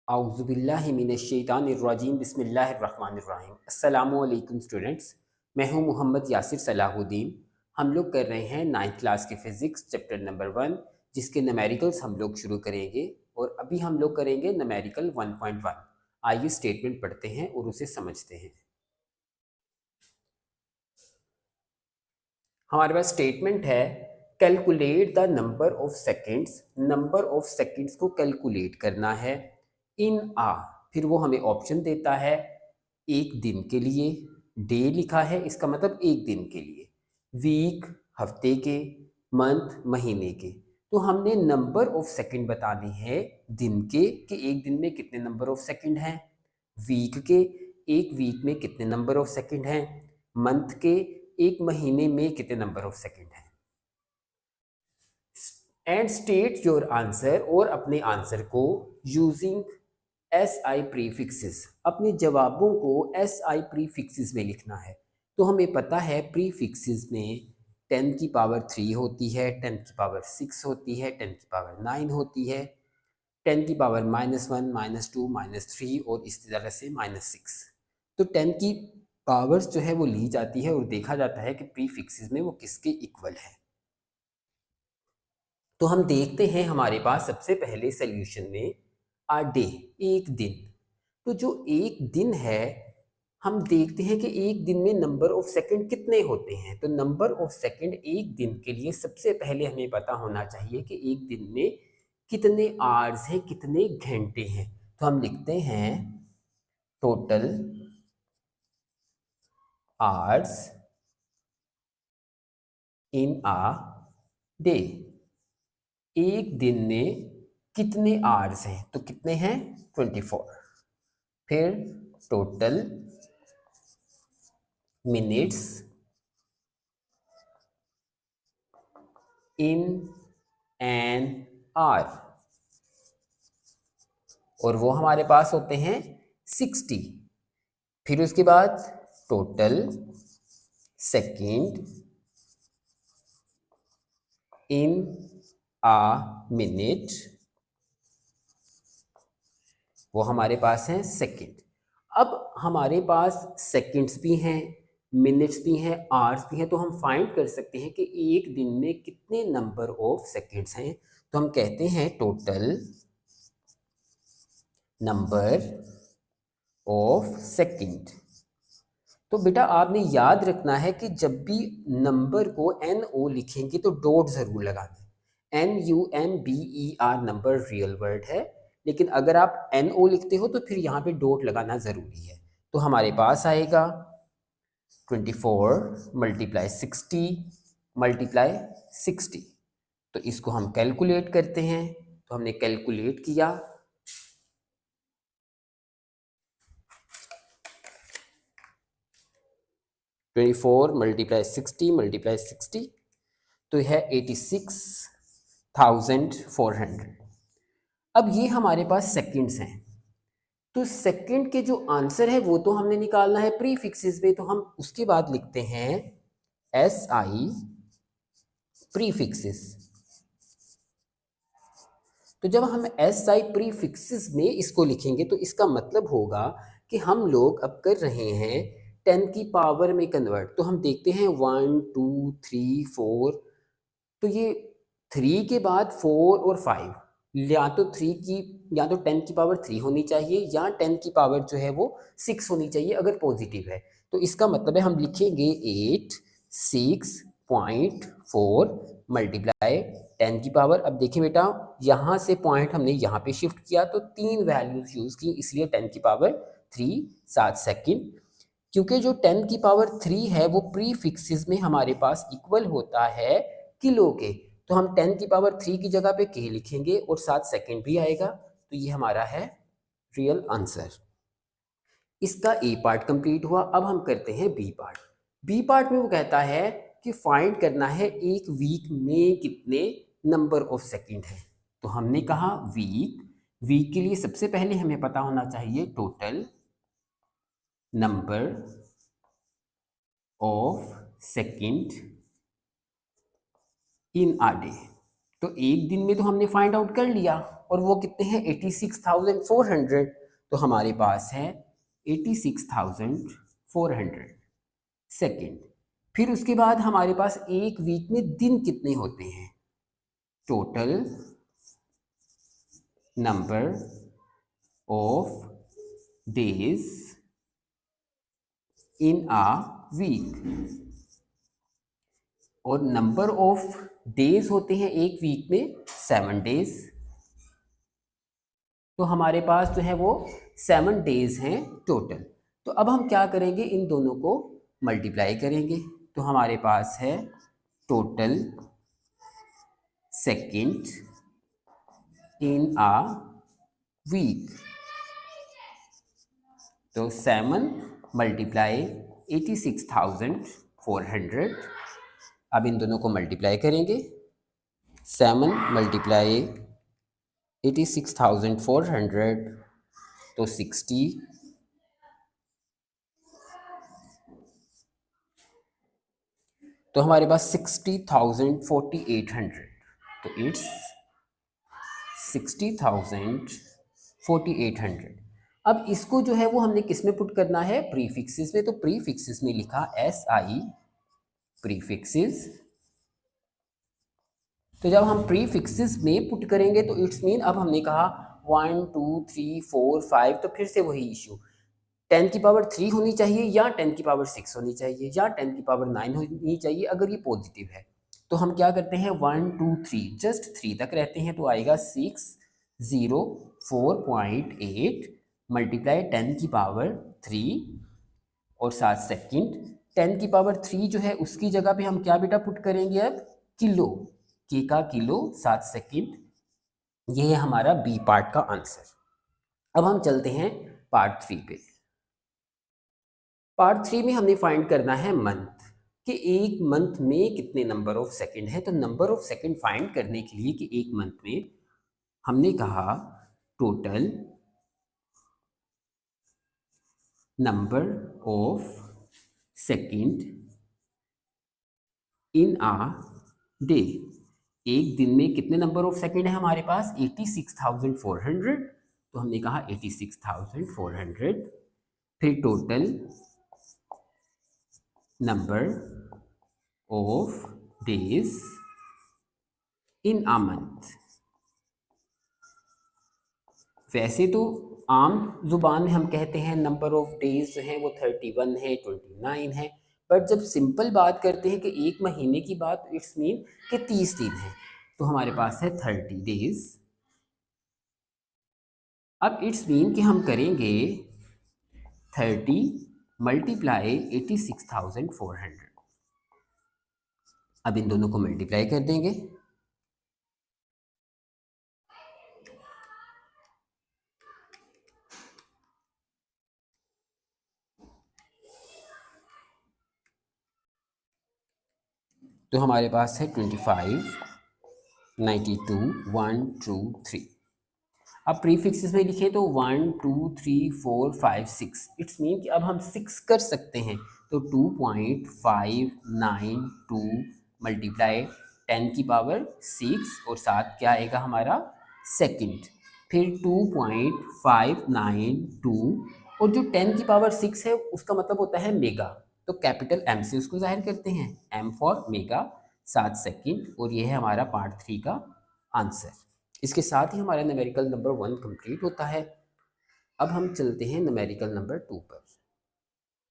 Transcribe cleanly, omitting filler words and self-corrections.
आउज़ुबिल्लाहि मिनश्शैतानिर्रजीम बिस्मिल्लाहिर्रहमानिर्रहीम। अस्सलामु अलैकुम स्टूडेंट्स, मैं हूं मोहम्मद यासिर सलाहुद्दीन। हम लोग कर रहे हैं 9th क्लास के फ़िज़िक्स चैप्टर नंबर 1, जिसके न्यूमेरिकल्स हम लोग शुरू करेंगे और अभी हम लोग करेंगे न्यूमेरिकल 1.1। आइए स्टेटमेंट पढ़ते हैं और उसे समझते हैं। हमारे पास स्टेटमेंट है, calculate the number of seconds. Number of seconds को कैलकुलेट करना है इन आ, फिर वो हमें ऑप्शन देता है एक दिन के लिए, डे लिखा है इसका मतलब एक दिन के लिए, वीक हफ्ते के, मंथ महीने के। तो हमने नंबर ऑफ सेकंड बताने हैं दिन के कि एक दिन में कितने नंबर ऑफ सेकंड हैं, वीक के एक वीक में कितने नंबर ऑफ सेकंड हैं, मंथ के एक महीने में कितने नंबर ऑफ सेकंड हैं। एंड स्टेट योर आंसर, और अपने आंसर को यूजिंग एस आई प्रीफिक्सेस, अपने जवाबों को एस आई प्रीफिक्सेस में लिखना है। तो हमें पता है प्रीफिक्सेस में 10 की पावर 3 होती है, 10 की पावर 6 होती है, 10 की पावर 9 होती है, 10 की पावर -1 -2 -3 और इस तरह से -6। तो 10 की पावर्स जो है वो ली जाती है और देखा जाता है कि प्रीफिक्सेस में वो किसके इक्वल है। तो हम देखते हैं हमारे पास सबसे पहले सॉल्यूशन में आ डे, एक दिन। तो जो एक दिन है, हम देखते हैं कि एक दिन में नंबर ऑफ सेकंड कितने होते हैं। तो नंबर ऑफ सेकंड एक दिन के लिए सबसे पहले हमें पता होना चाहिए कि एक दिन में कितने आवर्स हैं, कितने घंटे हैं। तो हम लिखते हैं total hours in a day. एक दिन में कितने आवर्स हैं, तो कितने हैं 24। फिर total minutes in an hour, और वो हमारे पास होते हैं 60। फिर उसके बाद total second in a minute, वो हमारे पास हैं सेकेंड। अब हमारे पास सेकेंड्स भी हैं, मिनट्स भी हैं, आवर्स भी हैं, तो हम फाइंड कर सकते हैं कि एक दिन में कितने नंबर ऑफ सेकेंड्स हैं। तो हम कहते हैं टोटल नंबर ऑफ सेकेंड। तो बेटा आपने याद रखना है कि जब भी नंबर को एन ओ लिखेंगे तो डॉट ज़रूर लगाना है। NUMBER नंबर रियल वर्ड है, लेकिन अगर आप NO लिखते हो तो फिर यहाँ पे डॉट लगाना ज़रूरी है। तो हमारे पास आएगा 24 मल्टीप्लाई 60 मल्टीप्लाई 60। तो इसको हम कैलकुलेट करते हैं। तो हमने कैलकुलेट किया, 24 मल्टीप्लाई 60 मल्टीप्लाई 60, तो है 86,400। अब ये हमारे पास सेकंड्स हैं। तो सेकंड के जो आंसर है वो तो हमने निकालना है प्रीफिक्सेस में, तो हम उसके बाद लिखते हैं एस आई प्रीफिक्सेस। तो जब हम एस आई प्रीफिक्सेस में इसको लिखेंगे तो इसका मतलब होगा कि हम लोग अब कर रहे हैं 10 की पावर में कन्वर्ट। तो हम देखते हैं 1 2 3 4, तो ये 3 के बाद 4 और 5, या तो 3 की या तो 10 की पावर 3 होनी चाहिए या 10 की पावर जो है वो 6 होनी चाहिए अगर पॉजिटिव है। तो इसका मतलब है हम लिखेंगे 86.4 मल्टीप्लाई 10 की पावर। अब देखिए बेटा, यहाँ से पॉइंट हमने यहाँ पे शिफ्ट किया तो 3 वैल्यूज यूज़ की, इसलिए 10 की पावर 3 7 सेकेंड। क्योंकि जो 10 की पावर 3 है वो प्री फिक्सेस में हमारे पास इक्वल होता है किलो के। तो हम 10 की पावर 3 की जगह पे के लिखेंगे और 7 सेकेंड भी आएगा। तो ये हमारा है रियल आंसर। इसका ए पार्ट कंप्लीट हुआ। अब हम करते हैं बी पार्ट। बी पार्ट में वो कहता है कि फाइंड करना है एक वीक में कितने नंबर ऑफ सेकेंड है। तो हमने कहा वीक, वीक के लिए सबसे पहले हमें पता होना चाहिए total number of second in a day. तो एक दिन में तो हमने फाइंड आउट कर लिया, और वो कितने हैं 86,400, तो हमारे पास है 86,400 सेकेंड। फिर उसके बाद हमारे पास एक वीक में दिन कितने होते हैं, total number of days in a week, और नंबर ऑफ डेज होते हैं एक वीक में 7 डेज, तो हमारे पास जो है वो 7 डेज हैं टोटल। तो अब हम क्या करेंगे, इन दोनों को मल्टीप्लाई करेंगे, तो हमारे पास है total second in a week, तो 7 मल्टीप्लाई 86,400, अब इन दोनों को मल्टीप्लाई करेंगे, 7 मल्टीप्लाई 86,400 तो 60, तो हमारे पास 60,4800, तो इट्स 60,4800। अब इसको जो है वो हमने किस में पुट करना है, प्रीफिक्सेस में, तो प्रीफिक्सेस में लिखा SI प्रीफिक्सेस। तो जब हम प्रीफिक्सेस में पुट करेंगे तो इट्स मीन, अब हमने कहा 1 2 3 4 5, तो फिर से वही इशू, 10 की पावर 3 होनी चाहिए या 10 की पावर 6 होनी चाहिए या 10 की पावर 9 होनी चाहिए अगर ये पॉजिटिव है। तो हम क्या करते हैं 1 2 3 जस्ट 3 तक रहते हैं, तो आएगा 604.8 मल्टीप्लाई 10 की पावर 3 और 7 सेकेंड। 10 की पावर 3 जो है उसकी जगह पे हम क्या बेटा पुट करेंगे अब, किलो, के का किलो 7 सेकेंड। ये है हमारा बी पार्ट का आंसर। अब हम चलते हैं पार्ट 3 पे। पार्ट 3 में हमने फाइंड करना है मंथ, कि एक मंथ में कितने नंबर ऑफ सेकंड है। तो नंबर ऑफ सेकंड फाइंड करने के लिए कि एक मंथ में, हमने कहा total number of second in a day, एक दिन में कितने नंबर ऑफ सेकंड है हमारे पास 86,400, तो हमने कहा 86,400, फिर total number of days in a month. वैसे तो आम जुबान में हम कहते हैं नंबर ऑफ डेज जो हैं वो 31 है, 29 है, बट जब सिंपल बात करते हैं कि एक महीने की बात, इट्स मीन कि 30 दिन है, तो हमारे पास है 30 डेज। अब इट्स मीन कि हम करेंगे 30 मल्टीप्लाई 86,400, अब इन दोनों को मल्टीप्लाई कर देंगे, तो हमारे पास है 25 92 1 2 3। अब प्रीफिक्सेस में लिखें तो 1 2 3 4 5 6, इट्स मीन कि अब हम 6 कर सकते हैं, तो 2.592 मल्टीप्लाई 10 की पावर 6 और साथ क्या आएगा हमारा सेकंड, फिर 2.592, और जो 10 की पावर 6 है उसका मतलब होता है मेगा, तो कैपिटल M से उसको जाहिर करते हैं, M फॉर मेगा 7 सेकंड, और ये है हमारा पार्ट 3 का आंसर। इसके साथ ही हमारा न्यूमेरिकल नंबर 1 कंप्लीट होता है। अब हम चलते हैं न्यूमेरिकल नंबर 2 पर।